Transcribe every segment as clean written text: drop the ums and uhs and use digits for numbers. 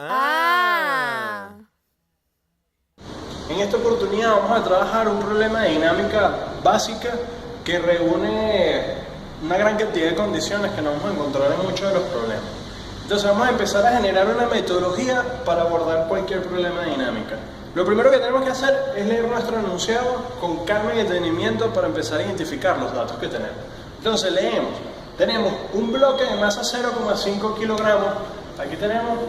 Ah. En esta oportunidad vamos a trabajar un problema de dinámica básica que reúne una gran cantidad de condiciones que no vamos a encontrar en muchos de los problemas. Entonces vamos a empezar a generar una metodología para abordar cualquier problema de dinámica. Lo primero que tenemos que hacer es leer nuestro enunciado con calma y detenimiento para empezar a identificar los datos que tenemos. Entonces leemos, tenemos un bloque de masa 0,5 kilogramos, aquí tenemos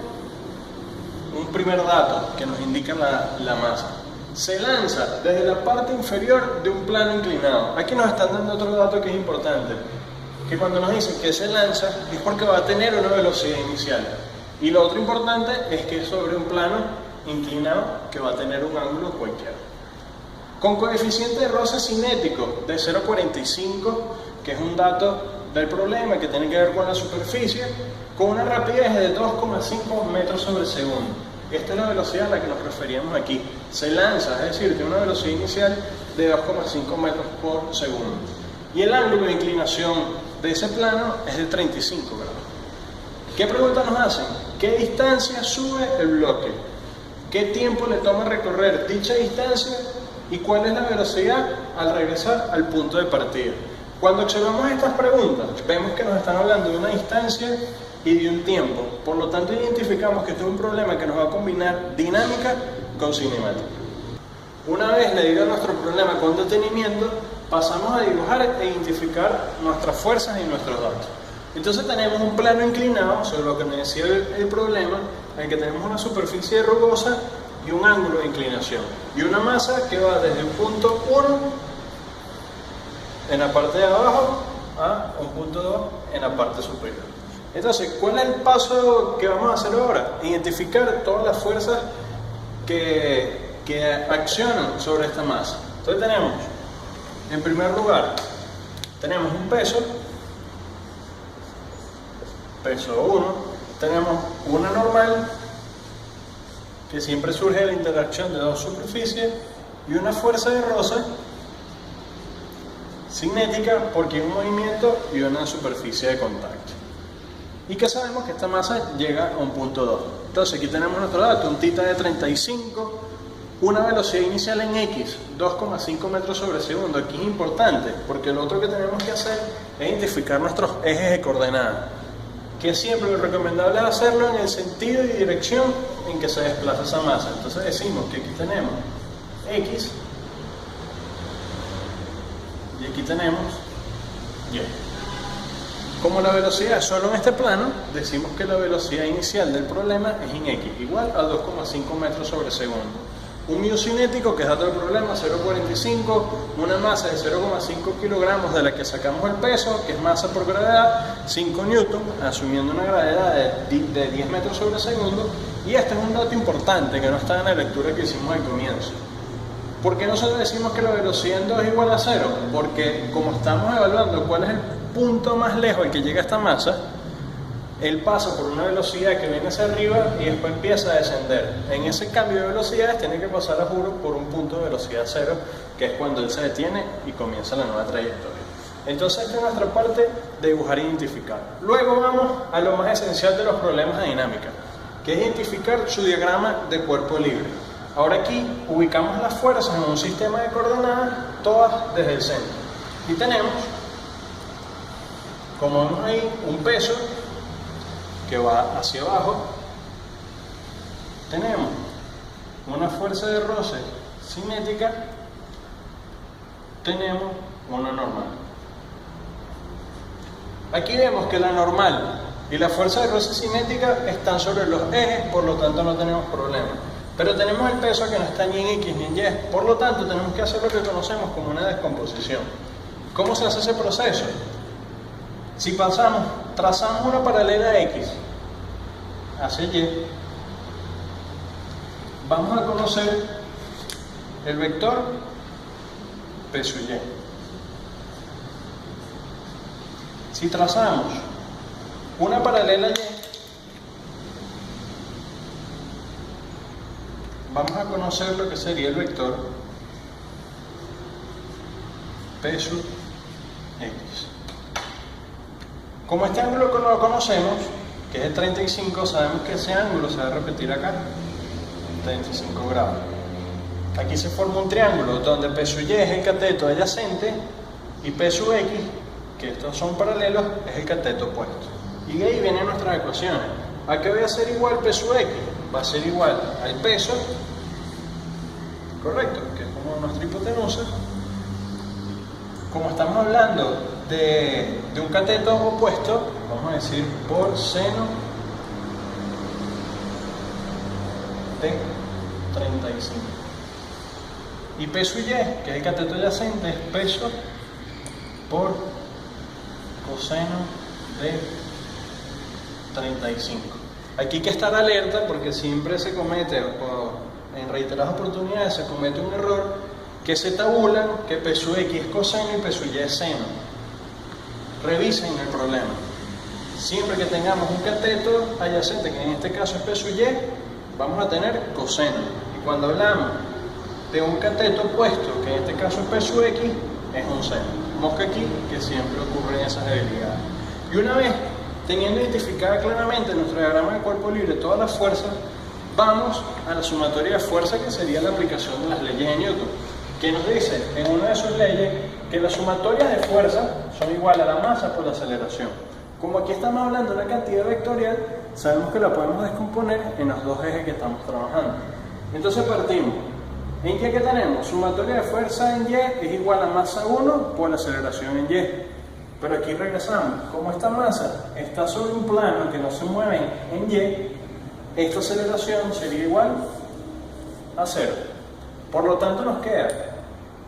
un primer dato que nos indica la masa. Se lanza desde la parte inferior de un plano inclinado. Aquí nos están dando otro dato que es importante, que cuando nos dicen que se lanza es porque va a tener una velocidad inicial. Y lo otro importante es que es sobre un plano inclinado que va a tener un ángulo cualquiera. Con coeficiente de roce cinético de 0,45, que es un dato del problema que tiene que ver con la superficie, con una rapidez de 2,5 metros sobre segundo. Esta es la velocidad a la que nos referíamos aquí. Se lanza, es decir, tiene una velocidad inicial de 2,5 metros por segundo. Y el ángulo de inclinación de ese plano es de 35 grados. ¿Qué preguntas nos hacen? ¿Qué distancia sube el bloque? ¿Qué tiempo le toma recorrer dicha distancia? ¿Y cuál es la velocidad al regresar al punto de partida? Cuando observamos estas preguntas, vemos que nos están hablando de una distancia y de un tiempo. Por lo tanto, identificamos que este es un problema que nos va a combinar dinámica con cinemática. Una vez leído nuestro problema con detenimiento, pasamos a dibujar e identificar nuestras fuerzas y nuestros datos. Entonces tenemos un plano inclinado sobre lo que me decía el problema, en el que tenemos una superficie rugosa y un ángulo de inclinación. Y una masa que va desde un punto 1 en la parte de abajo a un punto 2 en la parte superior. Entonces, ¿cuál es el paso que vamos a hacer ahora? Identificar todas las fuerzas que accionan sobre esta masa. Entonces tenemos, en primer lugar, tenemos un peso 1, tenemos una normal, que siempre surge de la interacción de dos superficies, y una fuerza de roce cinética, porque hay un movimiento y una superficie de contacto. Y que sabemos que esta masa llega a un punto 2. Entonces aquí tenemos nuestro dato, un tita de 35, una velocidad inicial en x, 2,5 metros sobre segundo. Aquí es importante, porque lo otro que tenemos que hacer es identificar nuestros ejes de coordenadas, que siempre lo recomendable es hacerlo en el sentido y dirección en que se desplaza esa masa. Entonces decimos que aquí tenemos x y aquí tenemos y. Como la velocidad es solo en este plano, decimos que la velocidad inicial del problema es en x, igual a 2,5 metros sobre segundo. Un mu cinético, que es dato del problema, 0,45, una masa de 0,5 kilogramos de la que sacamos el peso, que es masa por gravedad, 5 newton, asumiendo una gravedad de 10 metros sobre segundo. Y este es un dato importante que no está en la lectura que hicimos al comienzo. ¿Por qué nosotros decimos que la velocidad en 2 es igual a 0? Porque como estamos evaluando cuál es el punto más lejos al que llega esta masa, él pasa por una velocidad que viene hacia arriba y después empieza a descender. En ese cambio de velocidades tiene que pasar a juro por un punto de velocidad 0, que es cuando él se detiene y comienza la nueva trayectoria. Entonces esta es nuestra parte de dibujar e identificar. Luego vamos a lo más esencial de los problemas de dinámica, que es identificar su diagrama de cuerpo libre. Ahora aquí ubicamos las fuerzas en un sistema de coordenadas, todas desde el centro. Y tenemos, como vemos ahí, un peso que va hacia abajo. Tenemos una fuerza de roce cinética, tenemos una normal. Aquí vemos que la normal y la fuerza de roce cinética están sobre los ejes, por lo tanto no tenemos problema. Pero tenemos el peso que no está ni en X ni en Y, por lo tanto tenemos que hacer lo que conocemos como una descomposición. ¿Cómo se hace ese proceso? Si trazamos una paralela a X hacia Y, vamos a conocer el vector peso Y. Si trazamos una paralela a Y, vamos a conocer lo que sería el vector peso X. Como este ángulo no lo conocemos, que es de 35, sabemos que ese ángulo se va a repetir acá, 35 grados. Aquí se forma un triángulo donde P sub Y es el cateto adyacente y P sub X, que estos son paralelos, es el cateto opuesto. Y de ahí vienen nuestras ecuaciones. ¿A qué voy a hacer igual P sub X? Va a ser igual al peso, correcto, que es como nuestra hipotenusa. Como estamos hablando de un cateto opuesto, vamos a decir por seno de 35. Y P sub Y, que es el cateto adyacente, es peso por coseno de 35. Aquí hay que estar alerta porque siempre se comete, en reiteradas oportunidades se comete un error, que se tabulan que P sub X es coseno y P sub Y es seno. Revisen el problema. Siempre que tengamos un cateto adyacente, que en este caso es P sub Y, vamos a tener coseno. Y cuando hablamos de un cateto opuesto, que en este caso es P sub X, es un seno. Mosca aquí, que siempre ocurren esas debilidades. Y una vez teniendo identificada claramente en nuestro diagrama de cuerpo libre todas las fuerzas, vamos a la sumatoria de fuerza, que sería la aplicación de las leyes de Newton, que nos dice en una de sus leyes que las sumatorias de fuerza son igual a la masa por la aceleración. Como aquí estamos hablando de una cantidad vectorial, sabemos que la podemos descomponer en los dos ejes que estamos trabajando. Entonces partimos. ¿En qué que tenemos? Sumatoria de fuerza en Y es igual a masa 1 por la aceleración en Y. Pero aquí regresamos. Como esta masa está sobre un plano que no se mueve en Y, esta aceleración sería igual a 0. Por lo tanto nos queda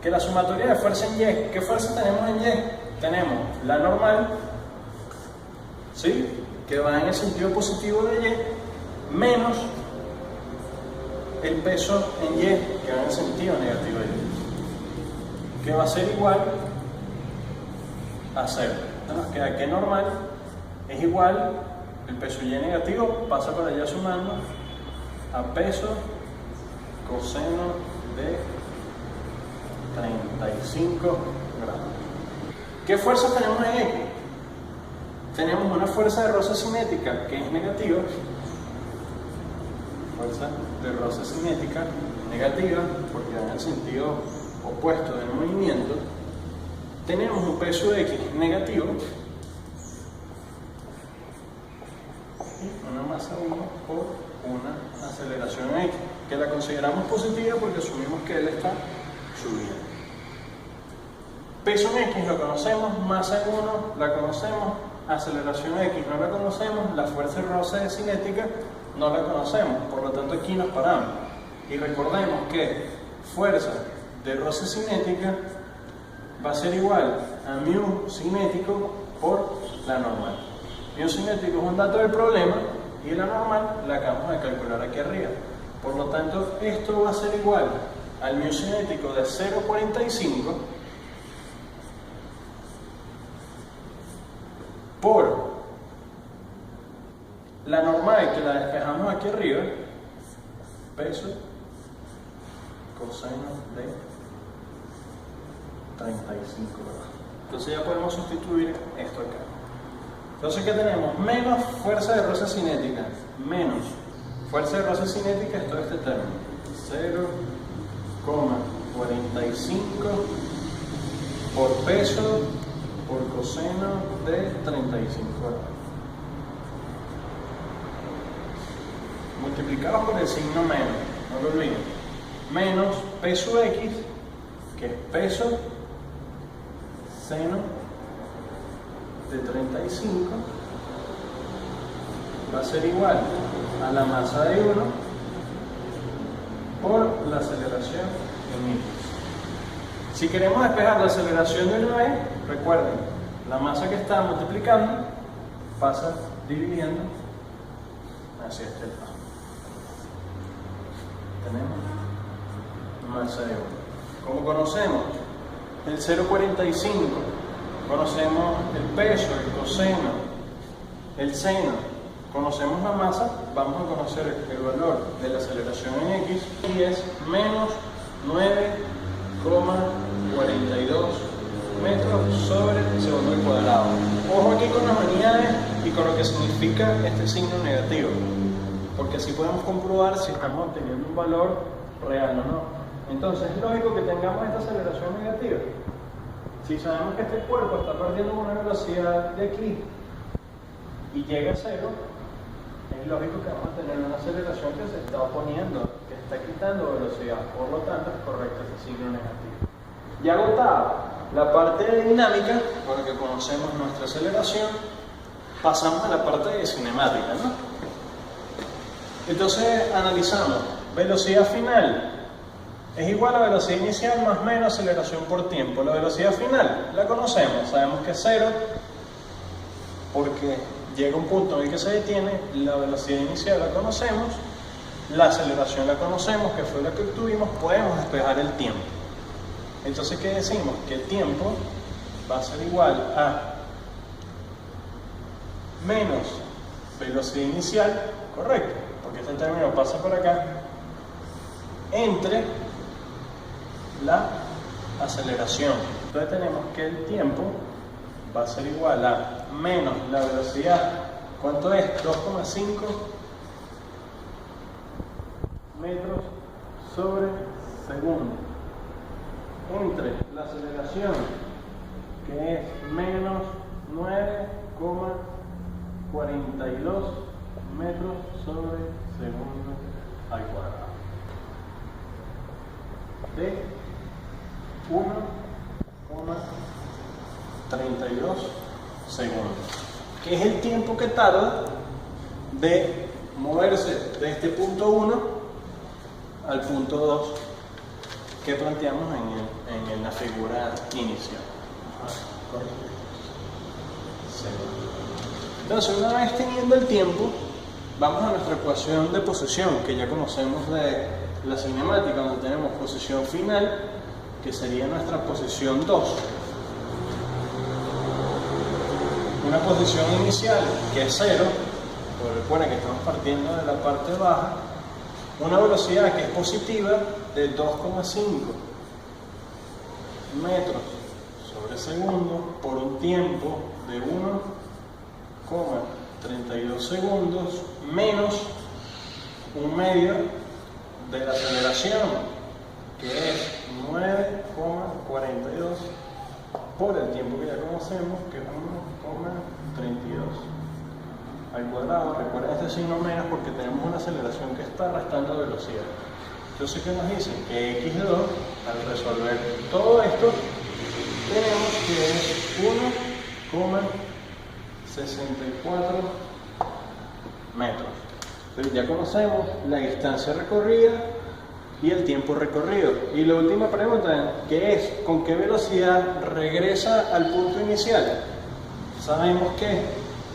que la sumatoria de fuerza en Y, ¿qué fuerza tenemos en Y? Tenemos la normal, ¿sí?, que va en el sentido positivo de Y, menos el peso en Y, que va en el sentido negativo de Y, que va a ser igual a 0. Entonces nos queda que normal es igual, el peso Y negativo pasa para allá sumando, a peso coseno de 35 grados. ¿Qué fuerzas tenemos en X? Tenemos una fuerza de roce cinética que es negativa, fuerza de roce cinética negativa, porque va en el sentido opuesto del movimiento. Tenemos un peso X negativo y una masa 1 por una aceleración X, que la consideramos positiva porque asumimos que él está subiendo. Peso en X lo conocemos, masa en 1 la conocemos, aceleración X no la conocemos, la fuerza de roce cinética no la conocemos, por lo tanto aquí nos paramos. Y recordemos que fuerza de roce cinética va a ser igual a mu cinético por la normal. Mu cinético es un dato del problema y la normal la acabamos de calcular aquí arriba. Por lo tanto, esto va a ser igual al mu cinético de 0,45 por la normal, que la despejamos aquí arriba, peso coseno de 35 grados. Entonces ya podemos sustituir esto acá. Entonces, ¿qué tenemos? Menos fuerza de roce cinética, menos fuerza de roce cinética es todo este término, 0,45 por peso por coseno de 35 grados. Multiplicados por el signo menos, no lo olviden, menos peso X, que es peso seno de 35, va a ser igual a la masa de 1 por la aceleración en metros. Si queremos despejar la aceleración de una vez, recuerden, la masa que está multiplicando pasa dividiendo hacia este lado. Tenemos masa de 1. Como conocemos el 0,45, conocemos el peso, el coseno, el seno, conocemos la masa, vamos a conocer el valor de la aceleración en X y es menos 9,42 metros sobre segundo al cuadrado. Ojo aquí con las unidades y con lo que significa este signo negativo, porque así podemos comprobar si estamos obteniendo un valor real o no. Entonces es lógico que tengamos esta aceleración negativa. Si sabemos que este cuerpo está perdiendo una velocidad de aquí y llega a cero, es lógico que vamos a tener una aceleración que se está oponiendo, que está quitando velocidad. Por lo tanto, es correcto este signo negativo. Ya agotada la parte de dinámica, con la que conocemos nuestra aceleración, pasamos a la parte de cinemática, ¿no? Entonces analizamos. Velocidad final es igual a velocidad inicial más menos aceleración por tiempo. La velocidad final la conocemos, sabemos que es cero, porque llega un punto en el que se detiene. La velocidad inicial la conocemos, la aceleración la conocemos, que fue la que obtuvimos. Podemos despejar el tiempo. Entonces, ¿qué decimos? Que el tiempo va a ser igual a menos velocidad inicial, correcto, porque este término pasa por acá, entre la aceleración. Entonces tenemos que el tiempo va a ser igual a menos la velocidad, ¿cuánto es? 2,5 metros sobre segundo, entre la aceleración, que es menos 9,42 metros sobre segundo al cuadrado, de 1,32 segundos, que es el tiempo que tarda de moverse de este punto 1 al punto 2 que planteamos en la figura inicial. Entonces, una vez teniendo el tiempo, vamos a nuestra ecuación de posición, que ya conocemos de la cinemática, donde tenemos posición final, que sería nuestra posición 2. Una posición inicial, que es 0, pues recuerden que estamos partiendo de la parte baja. Una velocidad que es positiva de 2,5 metros sobre segundo por un tiempo de 1,32 segundos menos un medio de la aceleración, que es 9,42 por el tiempo que ya conocemos, que es 1,32 al cuadrado. Recuerden este signo menos porque tenemos una aceleración que está restando velocidad. Entonces, ¿qué nos dicen? Que x de 2, al resolver todo esto, tenemos que es 1,64 metros. Pero ya conocemos la distancia recorrida y el tiempo recorrido. Y la última pregunta, que es ¿con qué velocidad regresa al punto inicial? Sabemos que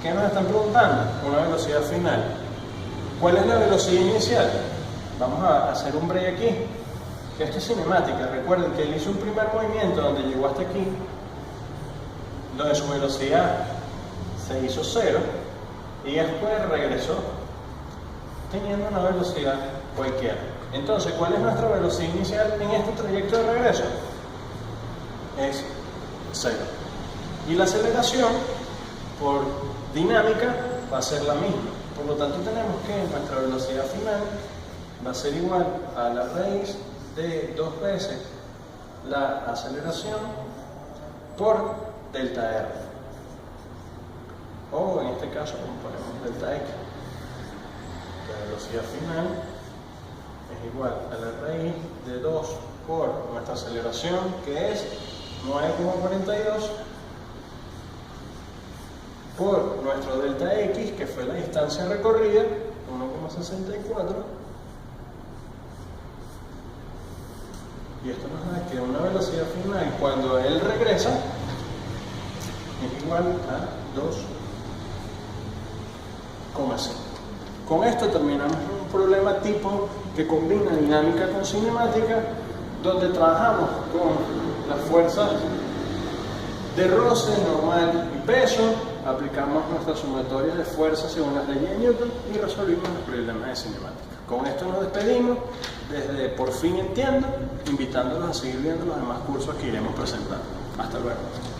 ¿qué nos están preguntando? Una velocidad final. ¿Cuál es la velocidad inicial? Vamos a hacer un break aquí. Que esto es cinemática. Recuerden que él hizo un primer movimiento donde llegó hasta aquí, donde su velocidad se hizo 0, y después regresó teniendo una velocidad cualquiera. Entonces, ¿cuál es nuestra velocidad inicial en este trayecto de regreso? Es 0. Y la aceleración, por dinámica, va a ser la misma. Por lo tanto, tenemos que nuestra velocidad final va a ser igual a la raíz de 2 veces la aceleración por delta R. O en este caso, como ponemos delta X, la velocidad final es igual a la raíz de 2 por nuestra aceleración, que es 9,42, por nuestro delta X, que fue la distancia recorrida, 1,64, y esto nos da que una velocidad final cuando él regresa es igual a 2,5. Con esto terminamos un problema tipo que combina dinámica con cinemática, donde trabajamos con las fuerzas de roce, normal y peso, aplicamos nuestra sumatoria de fuerzas según las leyes de Newton y resolvimos los problemas de cinemática. Con esto nos despedimos desde Por fin Entiendo, invitándolos a seguir viendo los demás cursos que iremos presentando. Hasta luego.